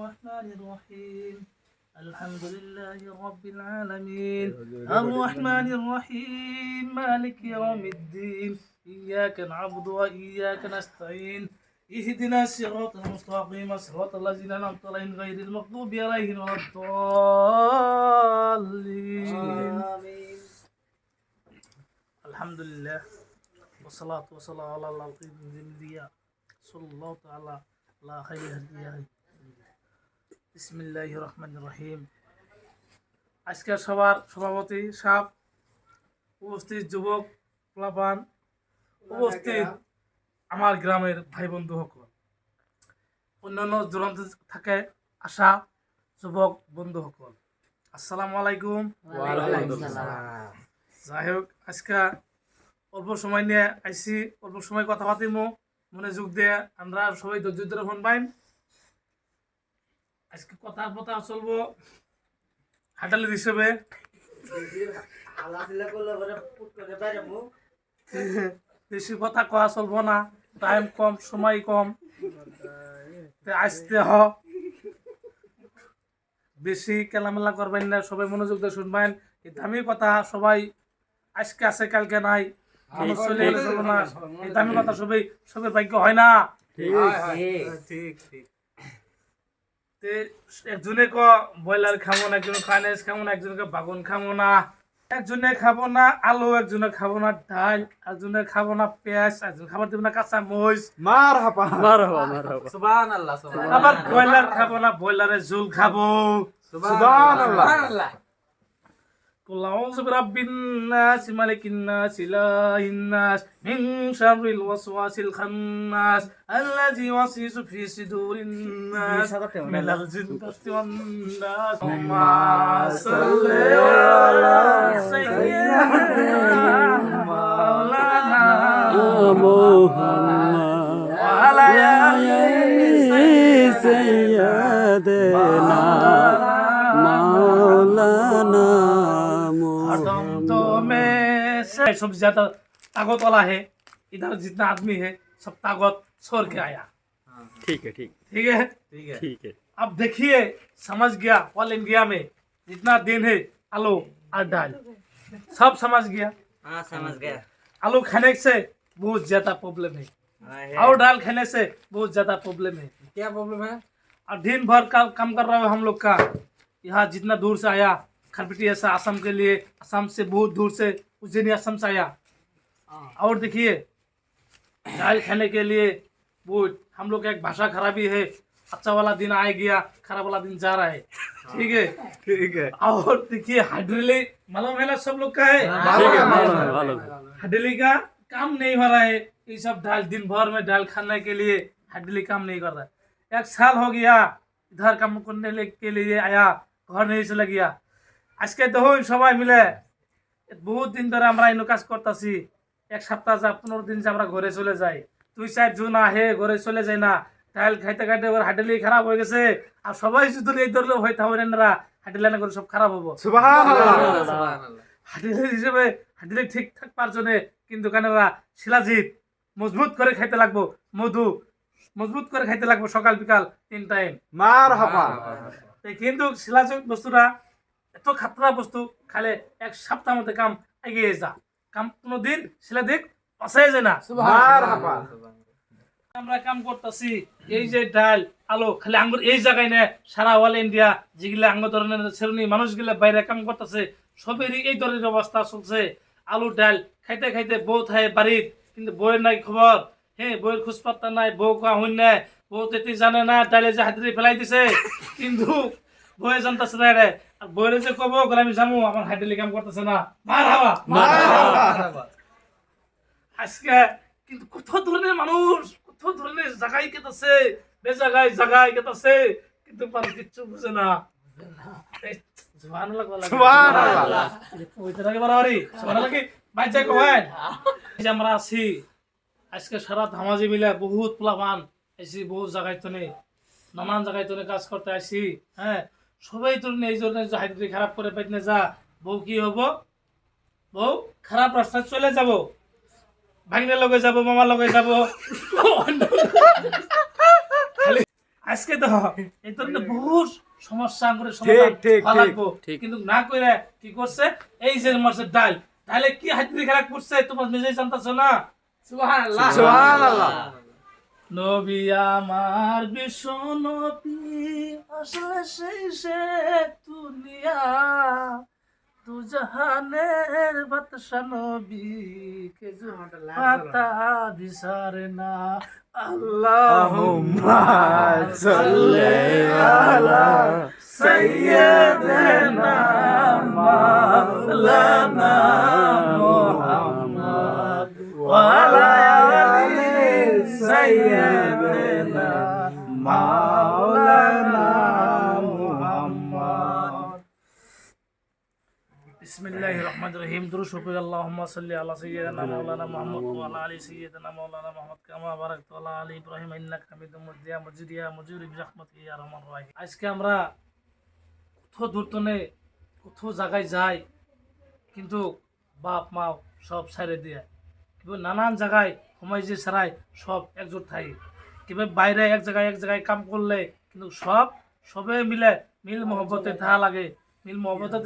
الرحمن الرحيم الحمد لله رب العالمين الرحمن الرحيم مالك يوم الدين إياك نعبد وإياك نستعين اهدنا الصراط المستقيم صراط الذين أنعمت عليهم غير المغضوب عليهم ولا الضالين الحمد لله والصلاة والسلام على الله الأنبياء صلى الله تعالى على خير هديه بسم الله الرحمن الرحيم আজকের সবার সভাপতি সাহেব উপস্থিত যুবক প্লাবান উপস্থিত আমার গ্রামের ভাই বন্ধু সকল অন্যান্য দূরান্ত থাকে আসা যুবক বন্ধু সকল আসসালামু আলাইকুম। যাই হোক আজকে অল্প সময় নিয়ে আইসি, অল্প সময় কথা পাতিমো, মনে যোগ দিয়ে আমরা সবাই ধৈর্য ধরে ফোন পাইম। আজকে কথা চলবো হাটালি হিসেবে। বেশি কথা কয়া চলবো না, টাইম কম সময় কম, আসতে হ বেশি কেলামেলা করবেন না, সবাই মনোযোগ দিয়ে শুনবেন। এই দামি কথা সবাই আজকে আছে কালকে নাই, চলে গেলে চলবো না। এই দামি কথা সবাই সবের ভাগ্য হয় না। ঠিক একজনে ক ব্রয়লার খাবো না, একজনে খাইনেস খাবো না, একজনকে বাগন খাবো না, একজনে খাবো না আলু, একজনে খাবো না ডাল, একজনে খাবো না পেঁয়াজ, একজন খাবার দেবো না কাঁচা মরিচ। সুবহানাল্লাহ আবার ব্রয়লার খাবো না, ব্রয়লারের ঝোল খাবো। সুবহানাল্লাহ قل أعوذ برب الناس ملك الناس إله الناس من شر الوسواس الخناس الذي يوسوس في صدور الناس من الجنة والناس. اللهم صل على سيدنا مولانا محمد وعلى آل سيدنا مولانا सब ज्यादा ताकत वाला है, इधर जितना आदमी है सब ताकत छोड़ के आया। ठीक है ठीक ठीक है ठीक है ठीक है। अब देखिए समझ गया, ऑल इंडिया में जितना दिन है आलू और दाल सब समझ गया। हाँ समझ गया। आलू खाने से बहुत ज्यादा प्रॉब्लम है और दाल खाने से बहुत ज्यादा प्रॉब्लम है। क्या प्रॉब्लम है? और दिन भर का काम कर रहा है हम लोग का, यहाँ जितना दूर से आया खरपटी ऐसा असम के लिए, असम से बहुत दूर से उज्जैनी असम से आया। और देखिए दाल खाने के लिए बहुत हम लोग का एक भाषा खराबी है, अच्छा वाला दिन आ गया, खराब वाला दिन जा रहा है। ठीक है ठीक है। और देखिए हाइड्रोली मालूम है ना सब लोग का है, हाइड्रोली का काम नहीं हो रहा है। ये सब दाल दिन भर में दाल खाने के लिए हाइड्रोली काम नहीं कर रहा है। 1 साल हो गया इधर काम करने के लिए आया, घर नहीं चला गया। আজকে দেখুন সবাই মিলে বহুত দিন ধরে আমরা এই কাজ করতেছি, 1 সপ্তাহ যা 15 দিন যে আমরা ঘরে চলে যাই, 2-4 জন আহে ঘরে চলে যায় না, ডাল খাইতে খাইতে ওর হাডেলি খারাপ হয়ে গেছে। আর সবাই যদি এই ধরলে হয়ে থাকেন না হাডেলি না করে সব খারাপ হবো। হাডেলি হিসেবে হাডেলি ঠিক থাকবার জন্য কিন্তু কানেরা শিলাজিৎ মজবুত করে খাইতে লাগবো, মধু মজবুত করে খাইতে লাগবো সকাল বিকাল 3 টাইম। মারহাবা। কিন্তু শিলাজিৎ বস্তুটা এত খাতরা বস্তু খালে 1 সপ্তাহের মধ্যে কাম এগিয়ে যা, কাম কোনোদিন সেটা দেখ পাশাই যায় না। আমরা কাম করতেছি এই যে ডাল আলু খালি আঙ্গুর এই জায়গায় না, সারা অল ইন্ডিয়া যেগুলা আঙ্গ ধরনের শ্রেণী মানুষগুলা বাইরে কাম করতেছে সবেরই এই ধরনের অবস্থা চলছে। আলু ডাল খাইতে খাইতে বউ থাকে বাড়ির, কিন্তু বউয়ের নাই খবর। হ্যাঁ বউয়ের খোঁজ পাত্তা নাই, বউ কোয়া হইন নাই, বউ তেতি জানে না ডালে যে হাতে ফেলাই দিছে, কিন্তু বয়ে জানতেছে না রে। আর বইরে যে কব গেলে আমি যাবো আমার হাইডেলি কাম করতেছে না, আজকে কিন্তু কত ধরনের মানুষ কত ধরনের জায়গায় কেটেছে, বেজাগায় জায়গায় কেটেছে, কিন্তু মানুষ কিচ্ছু বুঝে না। আমরা আছি আজকে সারা ধামাজি মিলে বহুত প্লাবান আইসি, বহুত জায়গায় তো নেই, নানান জায়গায় তো কাজ করতে আসি। হ্যাঁ সবাই তো এই জন্য হাইড্রোলি খারাপ করে পাইতে যা, বউ কি হবো, বউ খারাপ রাস্তায় চলে যাব, ভাগনের লগে যাব, মামার লগে যাব, খালি আজকে তো এই ধরনের বহু সমস্যা করে সমাধান ঠিক, হওয়া ঠিক, লাগবো। কিন্তু না করে কি করছে এই যে মাছের ডাল তাহলে কি হাতি খারাপ করছে তোমার নিজেই জানতেছো না। সুবহানাল্লাহ সুবহানাল্লাহ নবী আমার বিশ্ব নবী আসলে সেই সে দুনিয়া দু জাহানের বাদশা নবী কে যে পাতা বিচারে না। আল্লাহুম্মা সাল্লি আলা সাইয়্যিদিনা মাওলানা মুহাম্মদ ওয়া আলা আলি সাইয়্যিদিনা মাওলানা মুহাম্মদ। বিসমিল্লাহির রহমানির রহিম। দুরূদ শরীফ আল্লাহুম্মা সাল্লি আলা সাইয়্যিদিনা মাওলানা মুহাম্মদ ওয়া আলা আলি সাইয়্যিদিনা মাওলানা মুহাম্মদ কামা বারাকতা আলা আলি ইব্রাহিম ইন্নাকা হামিদুম মাজিদ ইয়া মুজিরি বিরহমাতিকা ইয়া আরহামার রাহিম। আজকে আমরা কোথাও দূরতনে কোথাও জায়গায় যাই কিন্তু বাপ মা সব ছেড়ে দিয়ে কিংবা নানান জায়গায় সময় যে ছাড়াই সব একজোট থাকি কিংবা বাইরে এক জায়গায় কাম করলে কিন্তু সবে মিলে মিল মহব্বতে থাকা লাগে। মিল মহব্বতে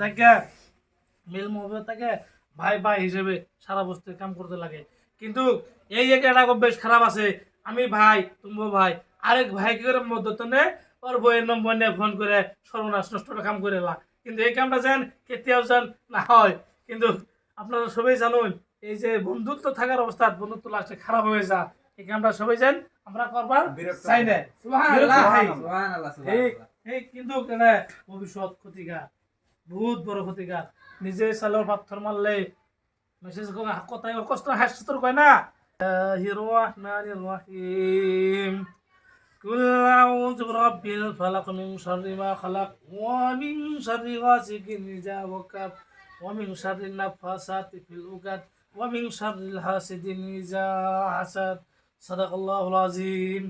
থাকে ভাই ভাই হিসেবে সারা বছর কাম করতে লাগে। কিন্তু এই একটা বেশ খারাপ আছে, আমি ভাই তুমি ভাই আরেক ভাই কি করে মধ্যে ওর বইয়ের নম্বর নিয়ে ফোন করে সর্বনাশ নষ্ট কাম করে লা। কিন্তু এই কামটা যেন কেতিয়াও যেন না হয়। কিন্তু আপনারা সবাই জানুন এই যে বন্ধুত্ব থাকার অবস্থা বন্ধুত্ব লাস্টে খারাপ হয়ে যা এই কামটা সবাই যেন আমরা করবার চাই না। এই কিন্তু ভবিষ্যৎ ক্ষতিকার, বহুত বড় ক্ষতিকার। নিজে চালের পাথর মারলে মেসেজ কথায় কষ্ট হাসি তোর কয় না। قل أعوذ برب الفلق من شر ما خلق ومن شر غاسق إذا وقب ومن شر النفاثات في العقد ومن شر حاسد إذا حسد صدق الله العظيم।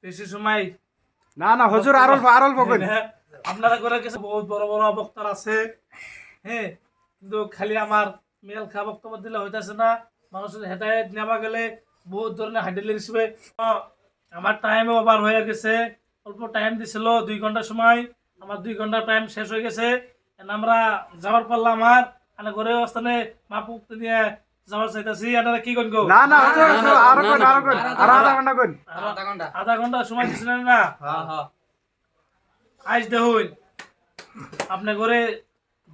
বেশি সময় না না হুজুর আরল বলেন। আপনারা করে কিছু বহুত বড় বড় বক্তার আছে, হ্যাঁ, কিন্তু খালি আমার মেল খা বক্তব্য দিলে হইতাছে না। মানুষের হেদায়েত নেওয়া গেলে বহুত ধরনের হাইডেল হিসেবে আমার টাইমও ওভার হয়ে গেছে। অল্প টাইম দিছিল 2 ঘন্টা সময়, আমার 2 ঘন্টা টাইম শেষ হয়ে গেছে। আমরা যাওয়ার পারলাম আর ঘরে অবস্থানে মাপুক নিয়ে যাওয়ার চাইতেছি। আপনারা কি করবো? না না হুজুর আরো কোন আর আধা ঘন্টা কোন আধা ঘন্টা সময় দিছিলেন না? আজ দেখুন আপনি করে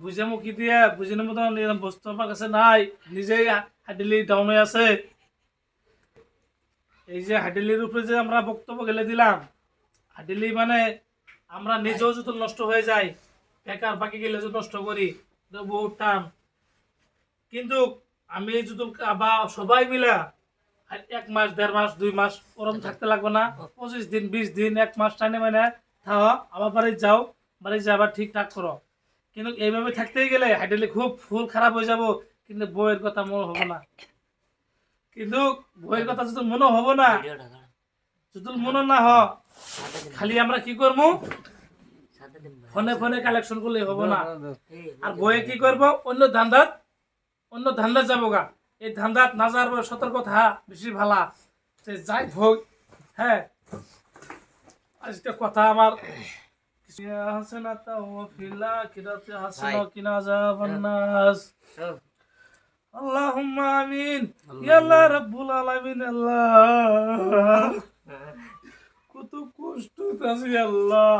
বুঝে মুখি দিয়ে বুঝিনের মতন এরকম বস্তু আমার কাছে নাই, নিজেই হাডেলি ডাউন হয়ে আছে। এই যে হাডেলির উপরে যে আমরা বক্তব্য গেলে দিলাম, হাডেলি মানে আমরা নিজেও যদি নষ্ট হয়ে যাই বেকার, বাকি গেলে যদি নষ্ট করি বহুত টান। কিন্তু আমি যদি বা সবাই মিলা 1 মাস 1.5 মাস 2 মাস ওরম থাকতে লাগবে না, 25 দিন 20 দিন 1 মাস টানে মানে থাও আবার বাড়ি যাও, বাড়ি যা আবার ঠিকঠাক করো। কিন্তু এইভাবে থাকতেই গেলে হাইডেলি খুব ফুল খারাপ হয়ে যাব। কিন্তু বইয়ের কথা মনে হবে না, কিন্তু বইয়ের কথা যদি মনে হবে না, যদি মনে না খালি আমরা কি করবো ফোনে ফোনে কালেকশন করলে হবে না। আর বইয়ে কি করবো অন্য ধান্দাত যাবো গা। এই ধান্দাত না যাওয়ার সতর্ক থাকা বেশি ভালা। যাই হোক, হ্যাঁ, আজকে কথা আমার আল্লাহুম্মা আমিন ইয়া আল্লাহ রাব্বুল আলামিন। আল্লাহ কত কষ্ট আছে আল্লাহ,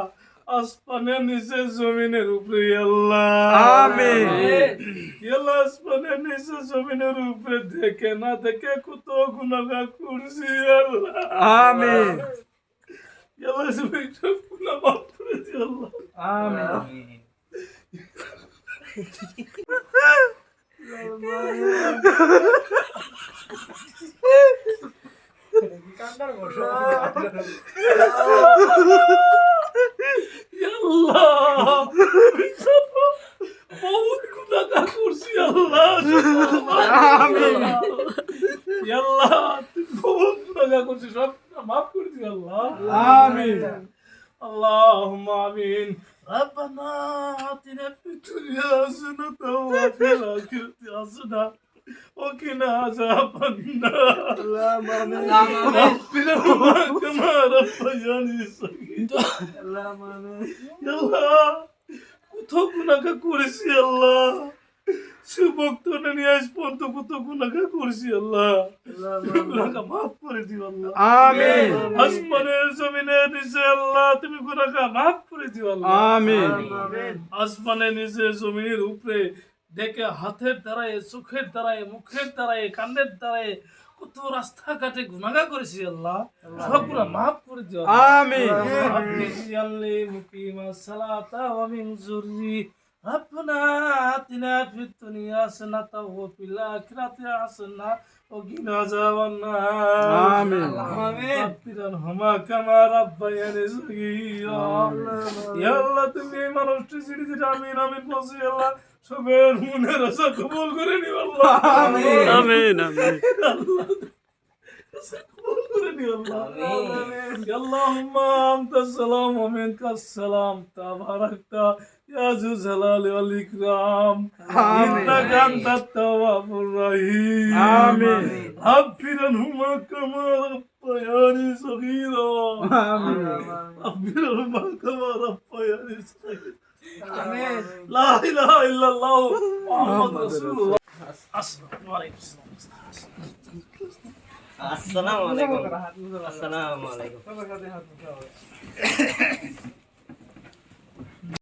আসমানের নিচে জমিনের উপরে আল্লাহ। আমিন। আল্লাহ আসমানের নিচে জমিনের উপরে দেখে না দেখে কত গুনাহ করছি আল্লাহ। আমিন। আল্লাহ তুমি সব গুনাহ মাফ করে দিও আল্লাহ। আমিন। বহুত গুনাহ করছি আল্লাহ। আমিন। আল্লাহ বহুত গুনাহ করছি, সব মাফ করে দিও আল্লাহ। আমিন। আল্লাহুম্মা আমিন। ربنا آتنا في الدنيا حسنة وفي الآخرة حسنة وقنا عذاب النار ربنا كما ربياني صغيرا আল্লাহ কোথাও গুনাহগার করেছি আল্লাহ সুবক্ত নিয়ে আজ পর্যন্ত কত গুনাহগার করেছি আল্লাহ গুনাহগার মাফ করে দিও আল্লাহ আমিন আসমানের জমিনের নিচে আল্লাহ তুমি গুনাহগার মাফ করে দিও আল্লাহ আমিন আসমানের নিচে জমিনের উপরে দেখে হাতের দ্বারায় চোখের দ্বারায় মুখের দ্বারায় কানের দ্বারায় কত রাস্তাঘাটে গুনাহগার করেছি আল্লাহ সব গুনাহ মাফ করে দিও আমিন ربي اجعل لي مقيم الصلاة ومن ذري ربنا آتنا في الدنيا حسنة وفي الآخرة حسنة وقنا عذاب النار آمين. رب ارحمهما كما ربياني صغيرا يا الله তুমি এই মানুষটি ছেড়ে দিতে আমিন আমিন বলছি আল্লাহ সবের মনের আশা কবুল করে নিও আল্লাহ আমিন আমিন আল্লাহ قبول كرني الله اللهم أنت السلام ومنك السلام تباركت يا ذو الجلال والإكرام إنك أنت التواب الرحيم آمين. اغفر لهما كما ربياني صغيرا آمين. اغفر لهما كما ربياني صغيرا لا إله إلا الله محمد رسول الله السلام عليكم আসসালামু আলাইকুম আসসালামু আলাইকুম